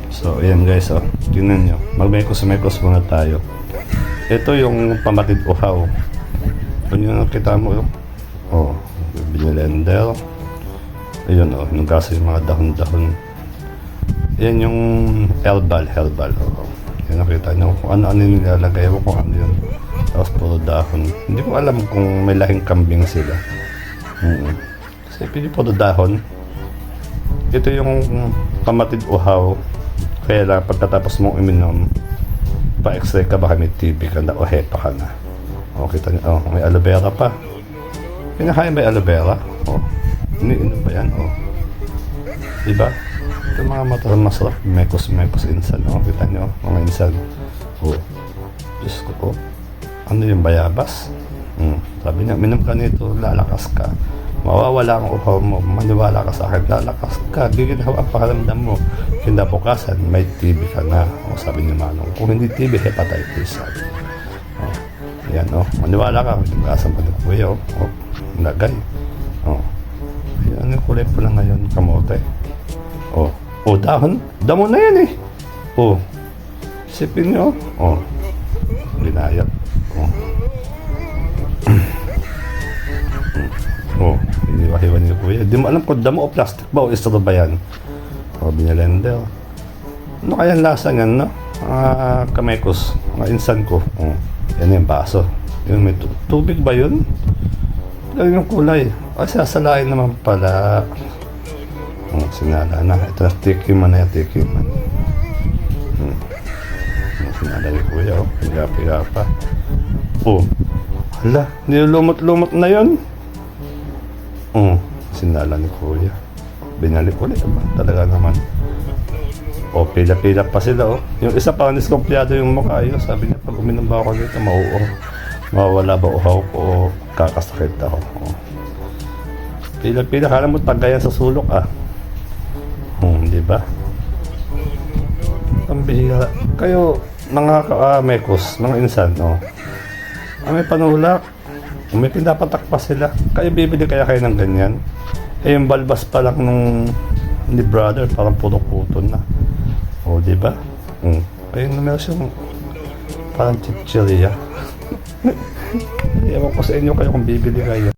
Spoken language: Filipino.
So, ayan guys, oh. Tingnan nyo. Mag-mekos muna tayo. Ito yung pamatid uhaw. Kung yung nakita mo, oh, binilender. Ayun, oh, nugasan yung mga dahon-dahon. Yan yung herbal, oh. Yan nakita nyo kung ano-ano yung nilalagay ko, kung ano yun. Tapos puro dahon. Hindi ko alam kung may lahing kambing sila. Kasi pili puro dahon. Ito yung pamatid uhaw. Kaya lang pagkatapos mong uminom, pa-x-ray ka, baka may TB ka na o hepa ka na. O, kita niyo, oh, may aloe vera pa. Pinakain may aloe vera? O, iniinom ba yan? O, diba? Ito mga masarap, mekos insan. O, kita niyo, mga insan. O, Diyos ko, ano yung bayabas? Sabi niya, minom ka nito, lalakas ka. Mawawala ang uhaw mo, maniwala ka sa akin, lalakas ka, giginhawa ang pakaramdam mo. Kinabukasan, may TB ka na. O, sabi ni Manong, kung hindi TB, hepatitis. O, yan, o, maniwala ka, kinabukasan pa ni Kuya, o, lagay. O, yan, yung kulay po lang ngayon, kamote. O, dahon, damo na yan eh. O, sipin nyo, o, binayap. O, iniwahiwan niyo Kuya. Di mo alam kung damo o plastic ba o istro ba yan. O, binilender. Ano kaya ang lasa niyan, no? Kamekos, mga insan ko. O, yan yung baso. Yung may tubig ba yun? Ganyan yung kulay. O, sasalain naman pala. O, sinala na. Ito na, tikiman na yan, tikiman. Sinala ni Kuya, o. Piga pa. O, hala, nilulumot-lumot na yun. Sinala ni Kuya. Binalik ulit ba? Talaga naman. O, pila-pila pa sila, o. Yung isa pa, niskomplyado yung mukha. Ayun, sabi niya, pag uminom ba ako dito, mawawala ba uhaw ko o kakasakit ako. O. Pila-pila, kala mo tagayan sa sulok, ah. Di ba? Ang bihira. Kayo, mga mekos, mga insan, o. May panulak. May pinapatak pa sila. Kayo bibili kaya kayo ng ganyan? Eh yung balbas pa lang nung ni brother, parang puro-puto na. O, diba? Kaya naman siyang parang chichirya. Ewan ko sa inyo kayo kung bibili kayo.